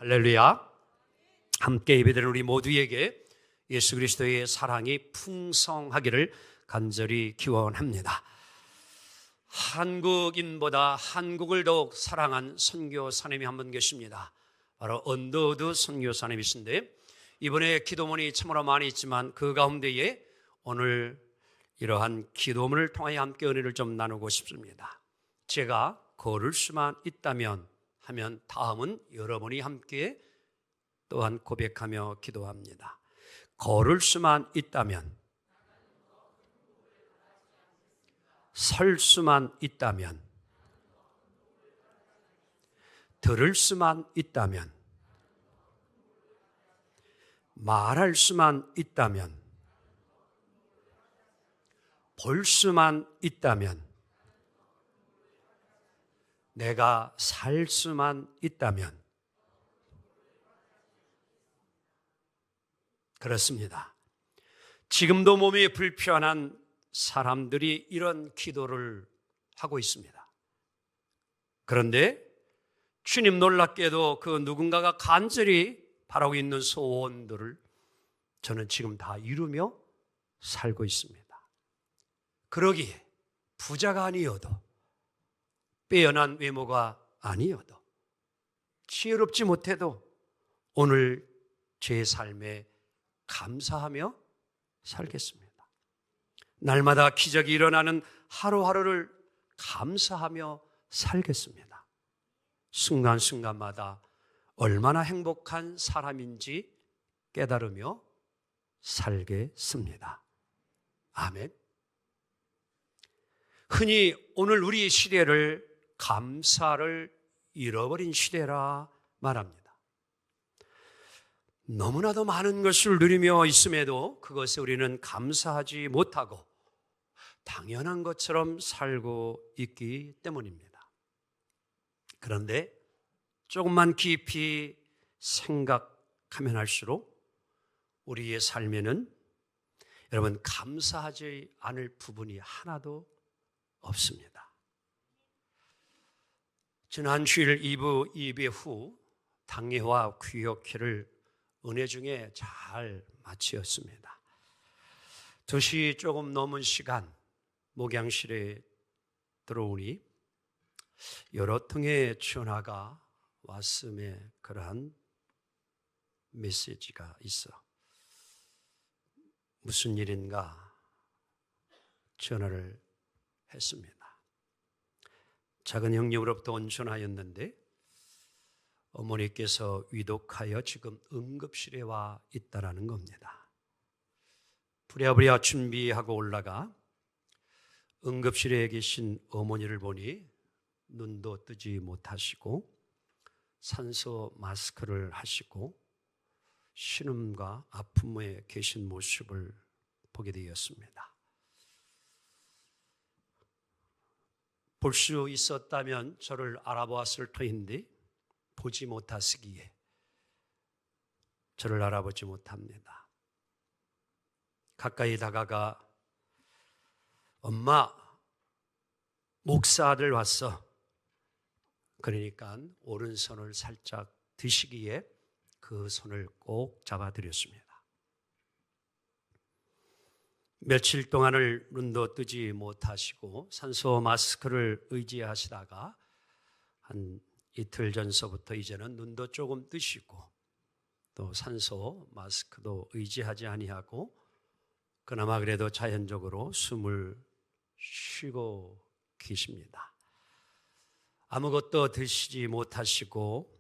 할렐루야. 함께 예배드리는 우리 모두에게 예수 그리스도의 사랑이 풍성하기를 간절히 기원합니다. 한국인보다 한국을 더욱 사랑한 선교사님이 한 분 계십니다. 바로 언더우드 선교사님이신데, 이번에 기도문이 참으로 많이 있지만 그 가운데에 오늘 이러한 기도문을 통하여 함께 은혜를 좀 나누고 싶습니다. 제가 걸을 수만 있다면 하면 다음은 여러분이 함께 또한 고백하며 기도합니다. 걸을 수만 있다면, 설 수만 있다면, 들을 수만 있다면, 말할 수만 있다면, 볼 수만 있다면, 내가 살 수만 있다면. 그렇습니다. 지금도 몸이 불편한 사람들이 이런 기도를 하고 있습니다. 그런데 주님 놀랍게도 그 누군가가 간절히 바라고 있는 소원들을 저는 지금 다 이루며 살고 있습니다. 그러기에 부자가 아니어도, 빼어난 외모가 아니어도, 지혜롭지 못해도 오늘 제 삶에 감사하며 살겠습니다. 날마다 기적이 일어나는 하루하루를 감사하며 살겠습니다. 순간순간마다 얼마나 행복한 사람인지 깨달으며 살겠습니다. 아멘. 흔히 오늘 우리 시대를 감사를 잃어버린 시대라 말합니다. 너무나도 많은 것을 누리며 있음에도 그것에 우리는 감사하지 못하고 당연한 것처럼 살고 있기 때문입니다. 그런데 조금만 깊이 생각하면 할수록 우리의 삶에는 여러분 감사하지 않을 부분이 하나도 없습니다. 지난 주일 2부 예배 후 당회와 귀역회를 은혜 중에 잘 마치었습니다. 2시 조금 넘은 시간 목양실에 들어오니 여러 통의 전화가 왔음에 그러한 메시지가 있어. 무슨 일인가 전화를 했습니다. 작은 형님으로부터 온 전화였는데 어머니께서 위독하여 지금 응급실에 와 있다라는 겁니다. 부랴부랴 준비하고 올라가 응급실에 계신 어머니를 보니 눈도 뜨지 못하시고 산소 마스크를 하시고 신음과 아픔에 계신 모습을 보게 되었습니다. 볼 수 있었다면 저를 알아보았을 터인데 보지 못하시기에 저를 알아보지 못합니다. 가까이 다가가 엄마, 목사 아들 왔어. 그러니까 오른손을 살짝 드시기에 그 손을 꼭 잡아드렸습니다. 며칠 동안을 눈도 뜨지 못하시고 산소 마스크를 의지하시다가 한 이틀 전서부터 이제는 눈도 조금 뜨시고 또 산소 마스크도 의지하지 아니하고 그나마 그래도 자연적으로 숨을 쉬고 계십니다. 아무것도 드시지 못하시고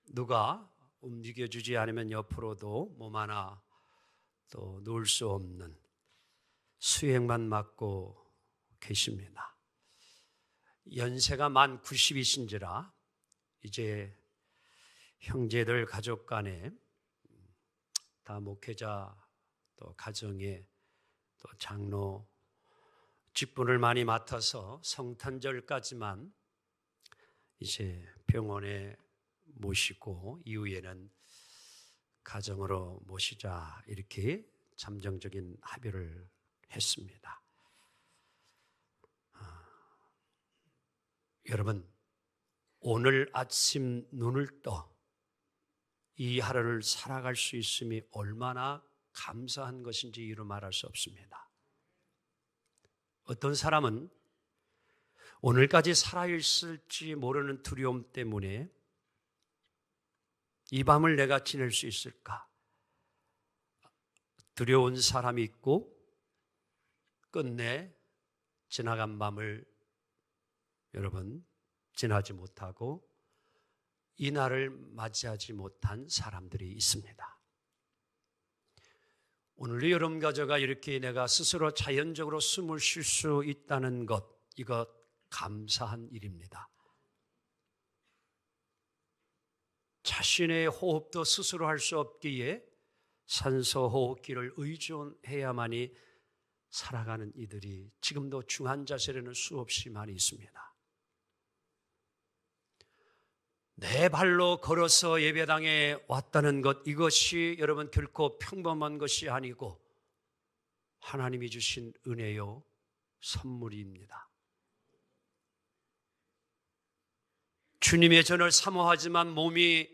누가 움직여주지 않으면 옆으로도 몸 하나 또 놓을 수 없는 수액만 맞고 계십니다. 연세가 만 90이신지라 이제 형제들 가족 간에 다 목회자 또 가정에 또 장로 직분을 많이 맡아서 성탄절까지만 이제 병원에 모시고 이후에는 가정으로 모시자 이렇게 잠정적인 합의를 했습니다. 여러분 오늘 아침 눈을 떠 이 하루를 살아갈 수 있음이 얼마나 감사한 것인지 이루 말할 수 없습니다. 어떤 사람은 오늘까지 살아있을지 모르는 두려움 때문에 이 밤을 내가 지낼 수 있을까? 두려운 사람이 있고 끝내 지나간 밤을 여러분 지나지 못하고 이 날을 맞이하지 못한 사람들이 있습니다. 오늘의 여러분 가져가 이렇게 내가 스스로 자연적으로 숨을 쉴 수 있다는 것, 이것 감사한 일입니다. 자신의 호흡도 스스로 할 수 없기에 산소 호흡기를 의존해야만이 살아가는 이들이 지금도 중환자실에는 수없이 많이 있습니다. 내 발로 걸어서 예배당에 왔다는 것, 이것이 여러분 결코 평범한 것이 아니고 하나님이 주신 은혜요 선물입니다. 주님의 전을 사모하지만 몸이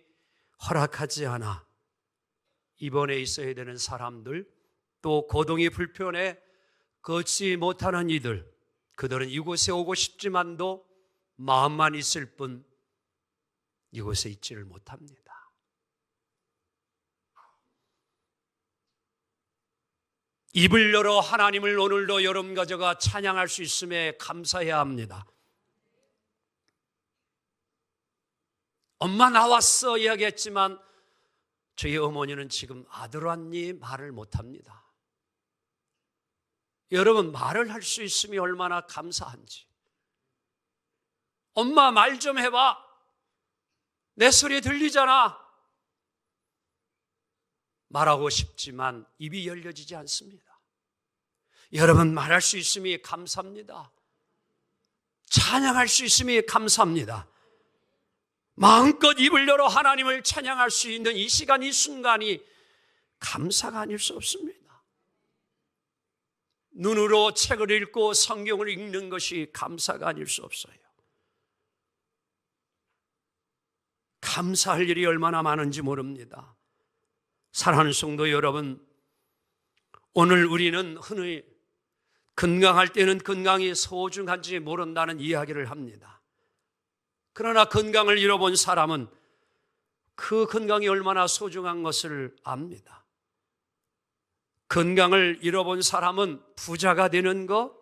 허락하지 않아 입원해 있어야 되는 사람들, 또 거동이 불편해 걷지 못하는 이들, 그들은 이곳에 오고 싶지만도 마음만 있을 뿐 이곳에 있지를 못합니다. 입을 열어 하나님을 오늘도 여러분 가져가 찬양할 수 있음에 감사해야 합니다. 엄마 나왔어 이야기했지만 저희 어머니는 지금 아들 왔니 말을 못합니다. 여러분 말을 할 수 있음이 얼마나 감사한지. 엄마 말 좀 해봐. 내 소리 들리잖아. 말하고 싶지만 입이 열려지지 않습니다. 여러분 말할 수 있음이 감사합니다. 찬양할 수 있음이 감사합니다. 마음껏 입을 열어 하나님을 찬양할 수 있는 이 시간, 이 순간이 감사가 아닐 수 없습니다. 눈으로 책을 읽고 성경을 읽는 것이 감사가 아닐 수 없어요. 감사할 일이 얼마나 많은지 모릅니다. 사랑하는 성도 여러분, 오늘 우리는 흔히 건강할 때는 건강이 소중한지 모른다는 이야기를 합니다. 그러나 건강을 잃어본 사람은 그 건강이 얼마나 소중한 것을 압니다. 건강을 잃어본 사람은 부자가 되는 것,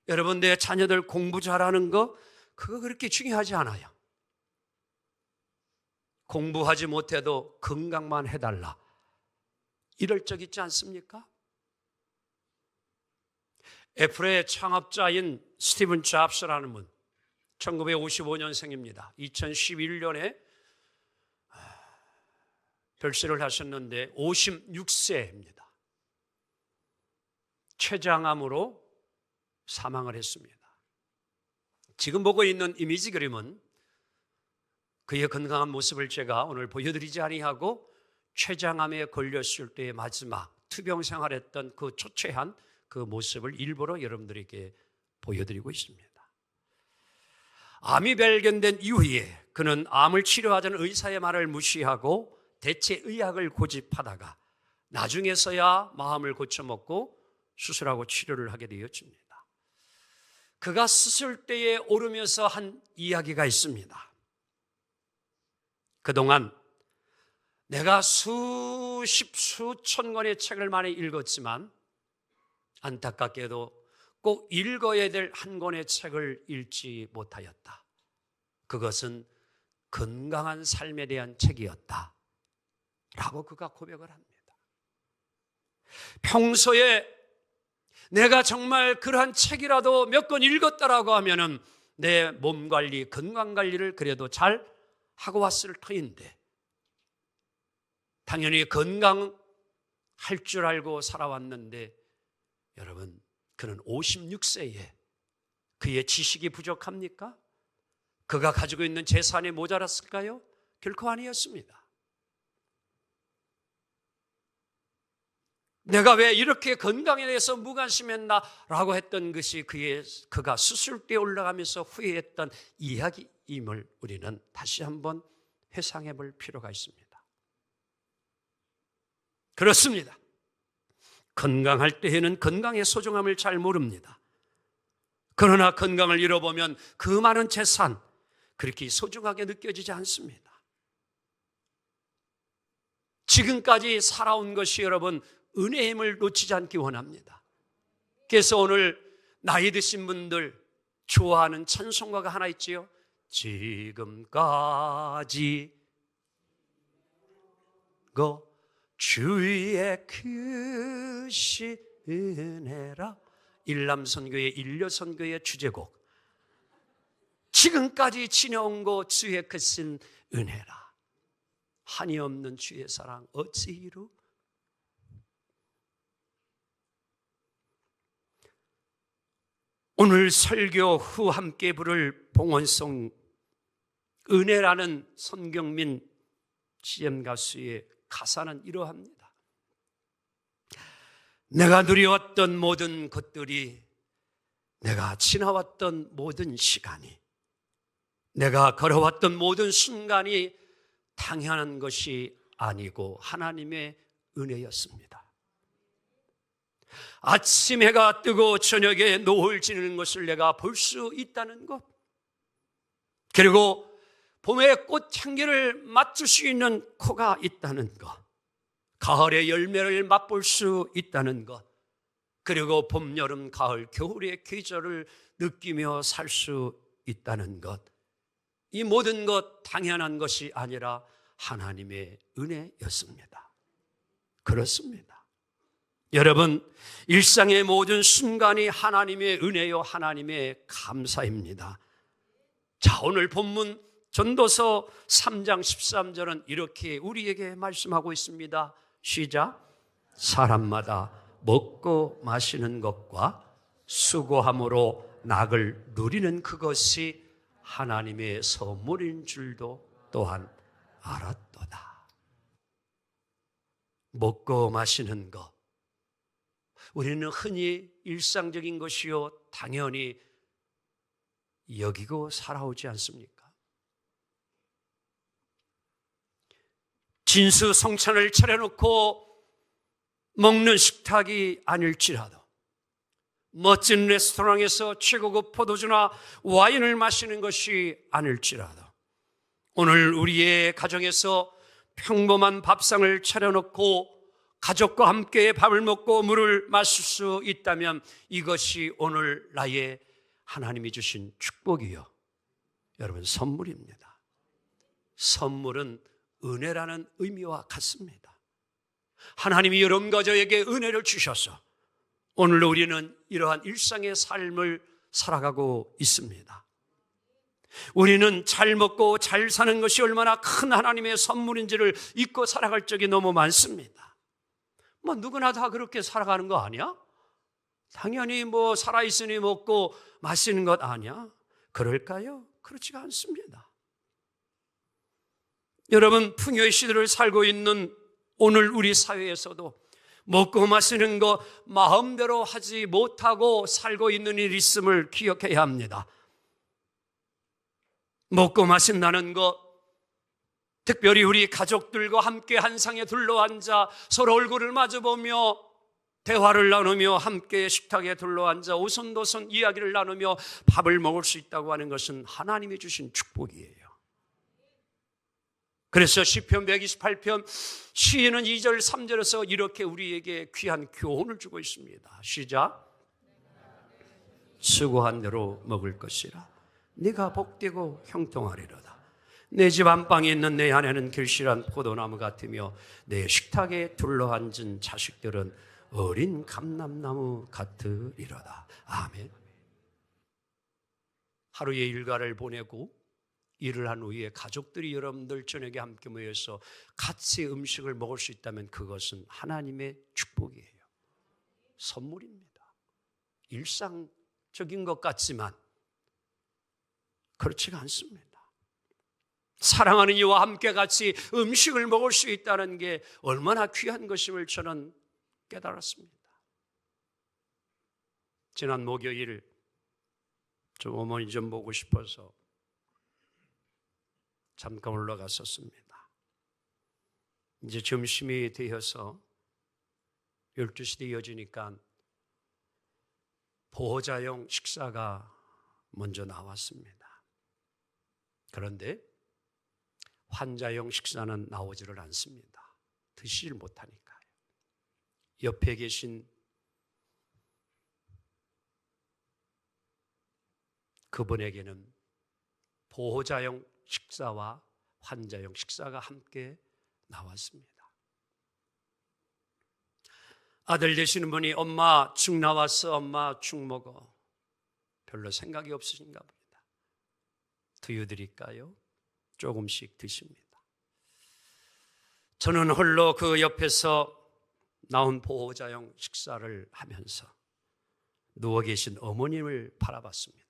여러분 내 자녀들 공부 잘하는 것, 그거 그렇게 중요하지 않아요. 공부하지 못해도 건강만 해달라, 이럴 적 있지 않습니까? 애플의 창업자인 스티븐 잡스라는 분, 1955년생입니다. 2011년에 별세를 하셨는데 56세입니다. 췌장암으로 사망을 했습니다. 지금 보고 있는 이미지 그림은 그의 건강한 모습을 제가 오늘 보여드리지 아니하고 췌장암에 걸렸을 때의 마지막 투병 생활했던 그 초췌한 그 모습을 일부러 여러분들에게 보여드리고 있습니다. 암이 발견된 이후에 그는 암을 치료하자는 의사의 말을 무시하고 대체 의학을 고집하다가 나중에서야 마음을 고쳐먹고 수술하고 치료를 하게 되었습니다. 그가 수술대에 오르면서 한 이야기가 있습니다. 그동안 내가 수천 권의 책을 많이 읽었지만 안타깝게도 꼭 읽어야 될 한 권의 책을 읽지 못하였다. 그것은 건강한 삶에 대한 책이었다 라고 그가 고백을 합니다. 평소에 내가 정말 그러한 책이라도 몇 권 읽었다라고 하면은 내 몸 관리, 건강 관리를 그래도 잘 하고 왔을 터인데 당연히 건강할 줄 알고 살아왔는데 여러분, 그는 56세에 그의 지식이 부족합니까? 그가 가지고 있는 재산이 모자랐을까요? 결코 아니었습니다. 내가 왜 이렇게 건강에 대해서 무관심했나라고 했던 것이 그가 수술대에 올라가면서 후회했던 이야기임을 우리는 다시 한번 회상해 볼 필요가 있습니다. 그렇습니다. 건강할 때에는 건강의 소중함을 잘 모릅니다. 그러나 건강을 잃어보면 그 많은 재산, 그렇게 소중하게 느껴지지 않습니다. 지금까지 살아온 것이 여러분 은혜의 힘을 놓치지 않기 원합니다. 그래서 오늘 나이 드신 분들 좋아하는 찬송가가 하나 있지요. 지금까지 주의 크신 은혜라. 일남선교의 일려선교의 주제곡. 지금까지 지내온 것 주의 크신 은혜라. 한이 없는 주의 사랑 어찌 이루. 오늘 설교 후 함께 부를 봉헌송 은혜라는 손경민 CM 가수의 가사는 이러합니다. 내가 누려왔던 모든 것들이, 내가 지나왔던 모든 시간이, 내가 걸어왔던 모든 순간이 당연한 것이 아니고 하나님의 은혜였습니다. 아침 해가 뜨고 저녁에 노을 지는 것을 내가 볼 수 있다는 것, 그리고 봄의 꽃향기를 맡을 수 있는 코가 있다는 것, 가을의 열매를 맛볼 수 있다는 것, 그리고 봄, 여름, 가을, 겨울의 계절을 느끼며 살 수 있다는 것, 이 모든 것 당연한 것이 아니라 하나님의 은혜였습니다. 그렇습니다. 여러분, 일상의 모든 순간이 하나님의 은혜요 하나님의 감사입니다. 자, 오늘 본문 전도서 3장 13절은 이렇게 우리에게 말씀하고 있습니다. 시작. 사람마다 먹고 마시는 것과 수고함으로 낙을 누리는 그것이 하나님의 선물인 줄도 또한 알았도다. 먹고 마시는 것, 우리는 흔히 일상적인 것이요 당연히 여기고 살아오지 않습니까? 진수성찬을 차려놓고 먹는 식탁이 아닐지라도, 멋진 레스토랑에서 최고급 포도주나 와인을 마시는 것이 아닐지라도, 오늘 우리의 가정에서 평범한 밥상을 차려놓고 가족과 함께 밥을 먹고 물을 마실 수 있다면 이것이 오늘 나의 하나님이 주신 축복이요, 여러분, 선물입니다. 선물은 은혜라는 의미와 같습니다. 하나님이 여러분과 저에게 은혜를 주셔서 오늘 우리는 이러한 일상의 삶을 살아가고 있습니다. 우리는 잘 먹고 잘 사는 것이 얼마나 큰 하나님의 선물인지를 잊고 살아갈 적이 너무 많습니다. 누구나 다 그렇게 살아가는 거 아니야? 당연히 살아있으니 먹고 마시는 것 아니야? 그럴까요? 그렇지가 않습니다. 여러분, 풍요의 시대를 살고 있는 오늘 우리 사회에서도 먹고 마시는 거 마음대로 하지 못하고 살고 있는 일이 있음을 기억해야 합니다. 먹고 마신다는 것, 특별히 우리 가족들과 함께 한 상에 둘러앉아 서로 얼굴을 마주보며 대화를 나누며 함께 식탁에 둘러앉아 오손도손 이야기를 나누며 밥을 먹을 수 있다고 하는 것은 하나님이 주신 축복이에요. 그래서 시편 128편 시인은 2절 3절에서 이렇게 우리에게 귀한 교훈을 주고 있습니다. 시작. 수고한 대로 먹을 것이라. 네가 복되고 형통하리로다. 내 집 안방에 있는 내 아내는 결실한 포도나무 같으며 내 식탁에 둘러앉은 자식들은 어린 감람나무 같으리로다. 아멘. 하루의 일과를 보내고 일을 한 후에 가족들이 여러분들 저녁에 함께 모여서 같이 음식을 먹을 수 있다면 그것은 하나님의 축복이에요. 선물입니다. 일상적인 것 같지만 그렇지가 않습니다. 사랑하는 이와 함께 같이 음식을 먹을 수 있다는 게 얼마나 귀한 것임을 저는 깨달았습니다. 지난 목요일 좀 어머니 좀 보고 싶어서 잠깐 올라갔었습니다. 이제 점심이 되어서 12시대 이어지니까 보호자용 식사가 먼저 나왔습니다. 그런데 환자용 식사는 나오지를 않습니다. 드시질 못하니까요. 옆에 계신 그분에게는 보호자용 식사와 환자용 식사가 함께 나왔습니다. 아들 되시는 분이 엄마 죽 나왔어, 엄마 죽 먹어. 별로 생각이 없으신가 봅니다. 두유드릴까요? 조금씩 드십니다. 저는 홀로 그 옆에서 나온 보호자용 식사를 하면서 누워 계신 어머님을 바라봤습니다.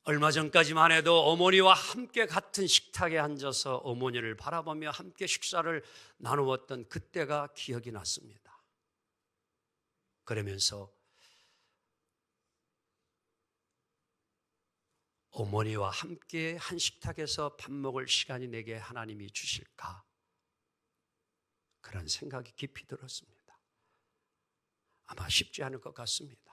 얼마 전까지만 해도 어머니와 함께 같은 식탁에 앉아서 어머니를 바라보며 함께 식사를 나누었던 그때가 기억이 났습니다. 그러면서 어머니와 함께 한 식탁에서 밥 먹을 시간이 내게 하나님이 주실까? 그런 생각이 깊이 들었습니다. 아마 쉽지 않을 것 같습니다.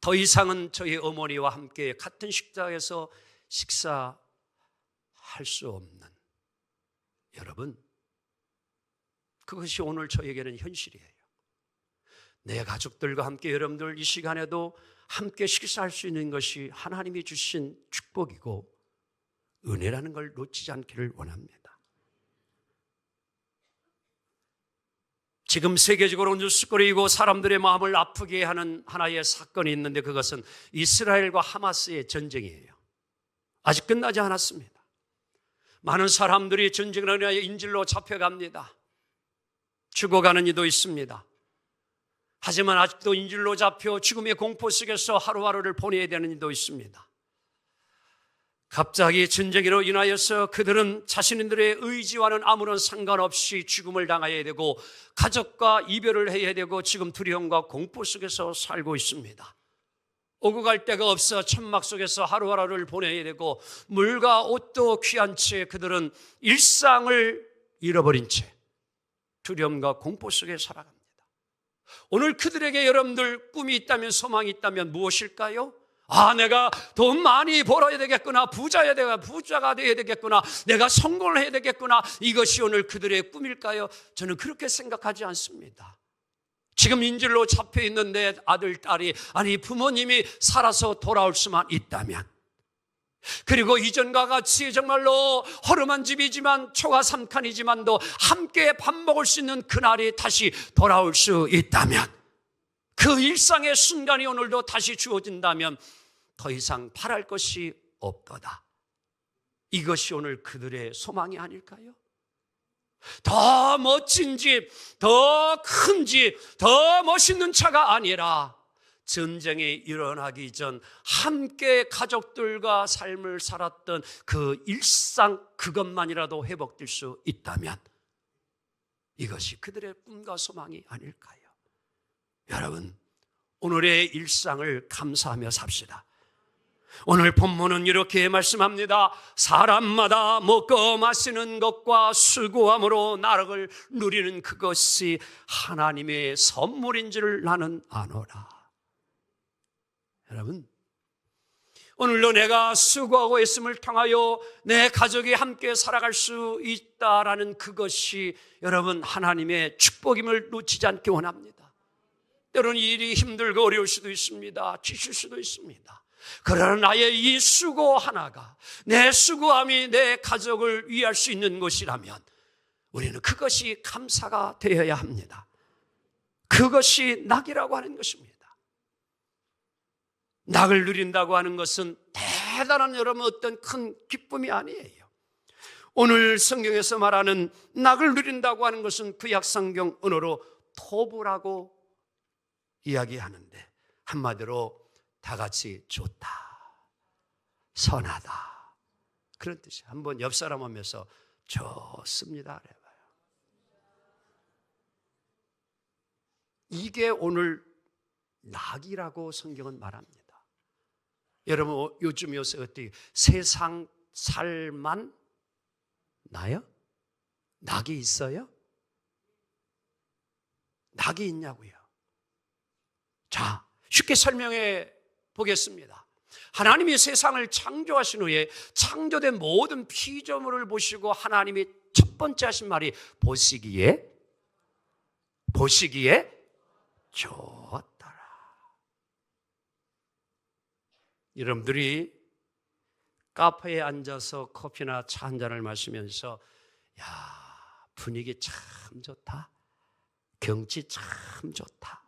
더 이상은 저희 어머니와 함께 같은 식탁에서 식사할 수 없는, 여러분, 그것이 오늘 저에게는 현실이에요. 내 가족들과 함께 여러분들 이 시간에도 함께 식사할 수 있는 것이 하나님이 주신 축복이고 은혜라는 걸 놓치지 않기를 원합니다. 지금 세계적으로 뉴스거리이고 사람들의 마음을 아프게 하는 하나의 사건이 있는데 그것은 이스라엘과 하마스의 전쟁이에요. 아직 끝나지 않았습니다. 많은 사람들이 전쟁을 위하여 인질로 잡혀갑니다. 죽어가는 이도 있습니다. 하지만 아직도 인질로 잡혀 죽음의 공포 속에서 하루하루를 보내야 되는 이도 있습니다. 갑자기 전쟁으로 인하여서 그들은 자신들의 의지와는 아무런 상관없이 죽음을 당해야 되고 가족과 이별을 해야 되고 지금 두려움과 공포 속에서 살고 있습니다. 오고 갈 데가 없어 천막 속에서 하루하루를 보내야 되고 물과 옷도 귀한 채 그들은 일상을 잃어버린 채 두려움과 공포 속에 살아갑니다. 오늘 그들에게 여러분들 꿈이 있다면 소망이 있다면 무엇일까요? 내가 돈 많이 벌어야 되겠구나, 부자가 되어야 되겠구나, 내가 성공을 해야 되겠구나, 이것이 오늘 그들의 꿈일까요? 저는 그렇게 생각하지 않습니다. 지금 인질로 잡혀 있는데 아들, 딸이, 아니 부모님이 살아서 돌아올 수만 있다면, 그리고 이전과 같이 정말로 허름한 집이지만 초가 3칸이지만도 함께 밥 먹을 수 있는 그날이 다시 돌아올 수 있다면, 그 일상의 순간이 오늘도 다시 주어진다면 더 이상 바랄 것이 없도다. 이것이 오늘 그들의 소망이 아닐까요? 더 멋진 집, 더 큰 집, 더 멋있는 차가 아니라 전쟁이 일어나기 전 함께 가족들과 삶을 살았던 그 일상, 그것만이라도 회복될 수 있다면 이것이 그들의 꿈과 소망이 아닐까요? 여러분, 오늘의 일상을 감사하며 삽시다. 오늘 본문은 이렇게 말씀합니다. 사람마다 먹고 마시는 것과 수고함으로 나락을 누리는 그것이 하나님의 선물인 줄 나는 아노라. 여러분, 오늘도 내가 수고하고 있음을 통하여 내 가족이 함께 살아갈 수 있다라는 그것이 여러분 하나님의 축복임을 놓치지 않기 원합니다. 때로는 일이 힘들고 어려울 수도 있습니다. 지칠 수도 있습니다. 그러나 나의 이 수고 하나가, 내 수고함이 내 가족을 위할 수 있는 것이라면 우리는 그것이 감사가 되어야 합니다. 그것이 낙이라고 하는 것입니다. 낙을 누린다고 하는 것은 대단한 여러분 어떤 큰 기쁨이 아니에요. 오늘 성경에서 말하는 낙을 누린다고 하는 것은 구약 성경 언어로 토부라고 이야기하는데 한마디로 다 같이 좋다, 선하다, 그런 뜻이에요. 한번 옆 사람 하면서 좋습니다 해봐요. 이게 오늘 낙이라고 성경은 말합니다. 여러분 요즘 요새 어떻게 세상 살만 나요? 낙이 있어요? 낙이 있냐고요. 자, 쉽게 설명해 보겠습니다. 하나님이 세상을 창조하신 후에 창조된 모든 피조물을 보시고 하나님이 첫 번째 하신 말이 보시기에 좋았더라. 여러분들이 카페에 앉아서 커피나 차 한 잔을 마시면서 야, 분위기 참 좋다, 경치 참 좋다,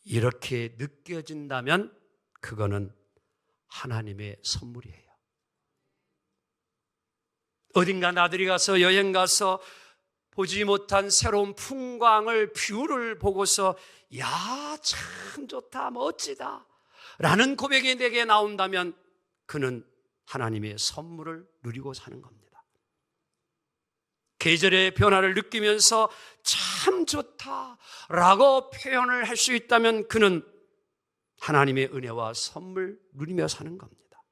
이렇게 느껴진다면 그거는 하나님의 선물이에요. 어딘가 나들이 가서 여행 가서 보지 못한 새로운 풍광을, 뷰를 보고서 야, 참 좋다, 멋지다 라는 고백이 내게 나온다면 그는 하나님의 선물을 누리고 사는 겁니다. 계절의 변화를 느끼면서 참 좋다라고 표현을 할 수 있다면 그는 하나님의 은혜와 선물 누리며 사는 겁니다.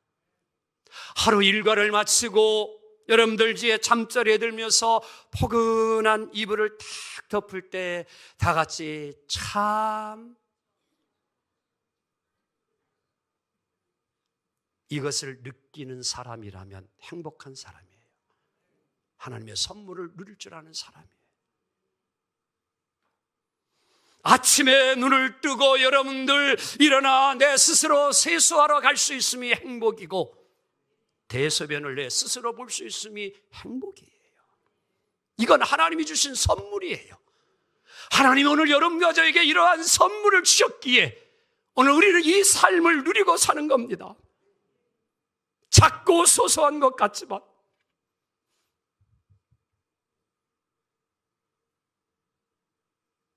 하루 일과를 마치고 여러분들 뒤에 잠자리에 들면서 포근한 이불을 탁 덮을 때 다 같이 참, 이것을 느끼는 사람이라면 행복한 사람이에요. 하나님의 선물을 누릴 줄 아는 사람이에요. 아침에 눈을 뜨고 여러분들 일어나 내 스스로 세수하러 갈 수 있음이 행복이고, 대소변을 내 스스로 볼 수 있음이 행복이에요. 이건 하나님이 주신 선물이에요. 하나님이 오늘 여러분과 저에게 이러한 선물을 주셨기에 오늘 우리는 이 삶을 누리고 사는 겁니다. 작고 소소한 것 같지만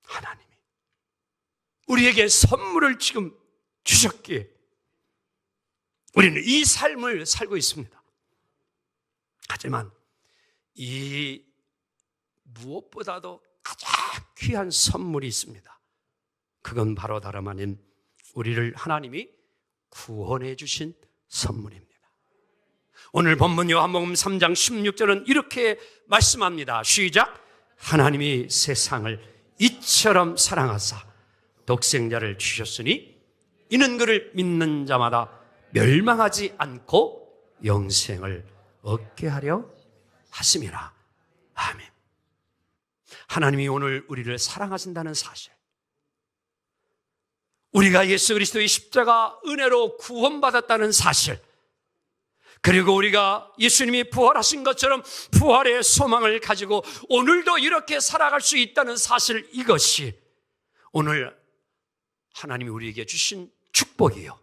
하나님이 우리에게 선물을 지금 주셨기에 우리는 이 삶을 살고 있습니다. 하지만 이 무엇보다도 가장 귀한 선물이 있습니다. 그건 바로 다름 아닌 우리를 하나님이 구원해 주신 선물입니다. 오늘 본문 요한복음 3장 16절은 이렇게 말씀합니다. 시작. 하나님이 세상을 이처럼 사랑하사 독생자를 주셨으니 이는 그를 믿는 자마다 멸망하지 않고 영생을 얻게 하려 하심이라. 아멘. 하나님이 오늘 우리를 사랑하신다는 사실, 우리가 예수 그리스도의 십자가 은혜로 구원받았다는 사실, 그리고 우리가 예수님이 부활하신 것처럼 부활의 소망을 가지고 오늘도 이렇게 살아갈 수 있다는 사실, 이것이 오늘 하나님이 우리에게 주신 축복이요,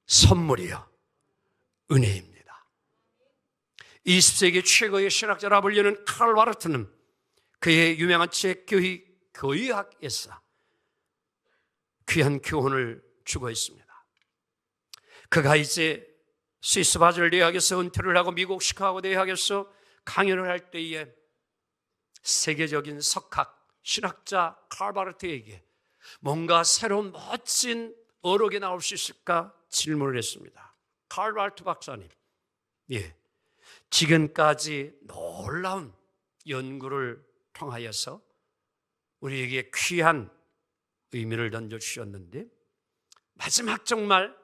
선물이요, 은혜입니다. 20세기 최고의 신학자라 불리는 칼 바르트는 그의 유명한 책 교의학에서 귀한 교훈을 주고 있습니다. 그가 이제 스위스 바젤 대학에서 은퇴를 하고 미국 시카고 대학에서 강연을 할 때에 세계적인 석학, 신학자 칼 바르트에게 뭔가 새로운 멋진 어록이 나올 수 있을까 질문을 했습니다. 칼 바르트 박사님, 지금까지 놀라운 연구를 통하여서 우리에게 귀한 의미를 던져주셨는데 마지막 정말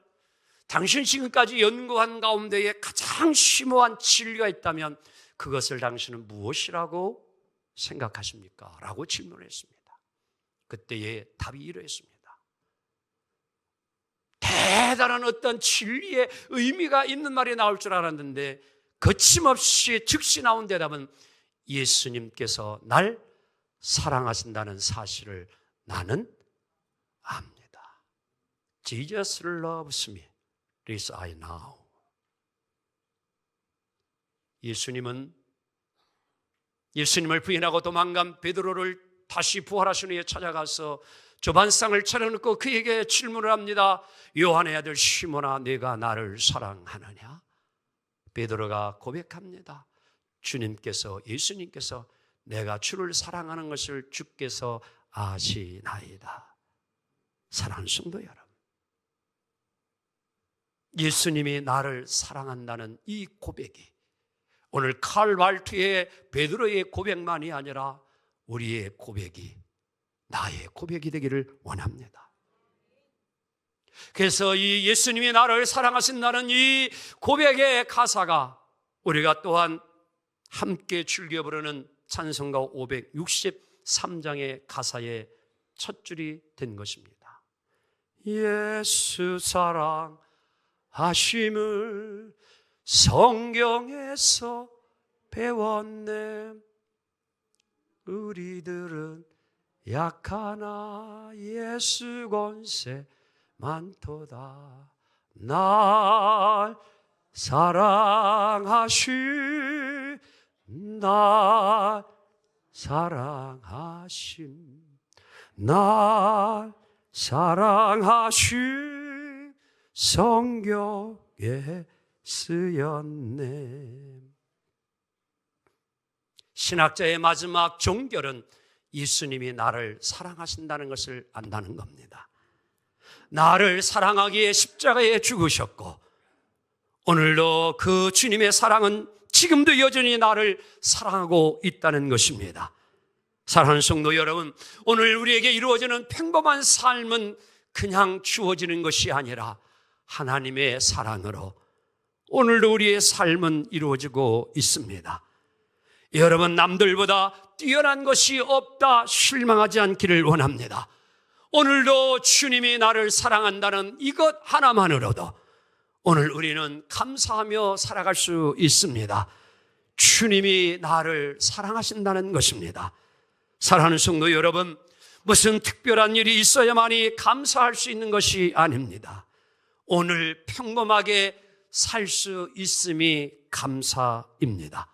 당신 지금까지 연구한 가운데에 가장 심오한 진리가 있다면 그것을 당신은 무엇이라고 생각하십니까? 라고 질문을 했습니다. 그때의 답이 이러했습니다. 대단한 어떤 진리의 의미가 있는 말이 나올 줄 알았는데 거침없이 즉시 나온 대답은 예수님께서 날 사랑하신다는 사실을 나는 압니다. Jesus loves me. This I know. 예수님을 부인하고 도망간 베드로를 다시 부활하신 후에 찾아가서 조반상을 차려놓고 그에게 질문을 합니다. 요한의 아들 시몬아, 네가 나를 사랑하느냐? 베드로가 고백합니다. 예수님께서 내가 주를 사랑하는 것을 주께서 아시나이다. 사랑하는 성도 여러분, 예수님이 나를 사랑한다는 이 고백이 오늘 칼발트의 베드로의 고백만이 아니라 우리의 고백이 나의 고백이 되기를 원합니다. 그래서 이 예수님이 나를 사랑하신다는 이 고백의 가사가 우리가 또한 함께 즐겨 부르는 찬송가 563장의 가사의 첫 줄이 된 것입니다. 예수 사랑하심을 성경에서 배웠네. 우리들은 약하나 예수 권세 많도다. 날 사랑하심, 날 사랑하심, 날 사랑하심 성경에 쓰였네. 신학자의 마지막 종결은 예수님이 나를 사랑하신다는 것을 안다는 겁니다. 나를 사랑하기에 십자가에 죽으셨고 오늘도 그 주님의 사랑은 지금도 여전히 나를 사랑하고 있다는 것입니다. 사랑하는 성도 여러분, 오늘 우리에게 이루어지는 평범한 삶은 그냥 주어지는 것이 아니라 하나님의 사랑으로 오늘도 우리의 삶은 이루어지고 있습니다. 여러분, 남들보다 뛰어난 것이 없다 실망하지 않기를 원합니다. 오늘도 주님이 나를 사랑한다는 이것 하나만으로도 오늘 우리는 감사하며 살아갈 수 있습니다. 주님이 나를 사랑하신다는 것입니다. 사랑하는 성도 여러분, 무슨 특별한 일이 있어야만이 감사할 수 있는 것이 아닙니다. 오늘 평범하게 살 수 있음이 감사입니다.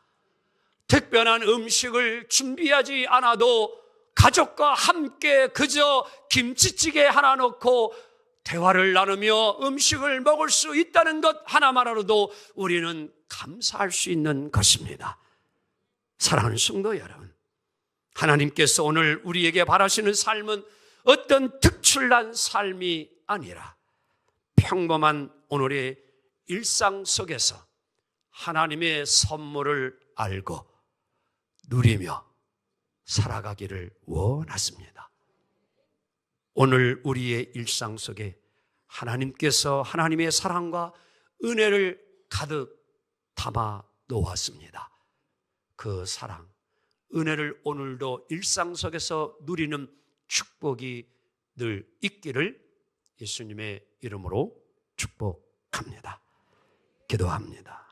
특별한 음식을 준비하지 않아도 가족과 함께 그저 김치찌개 하나 넣고 대화를 나누며 음식을 먹을 수 있다는 것 하나만으로도 우리는 감사할 수 있는 것입니다. 사랑하는 성도 여러분, 하나님께서 오늘 우리에게 바라시는 삶은 어떤 특출난 삶이 아니라 평범한 오늘의 일상 속에서 하나님의 선물을 알고 누리며 살아가기를 원하십니다. 오늘 우리의 일상 속에 하나님께서 하나님의 사랑과 은혜를 가득 담아 놓았습니다. 그 사랑, 은혜를 오늘도 일상 속에서 누리는 축복이 늘 있기를 예수님의 이름으로 축복합니다. 기도합니다.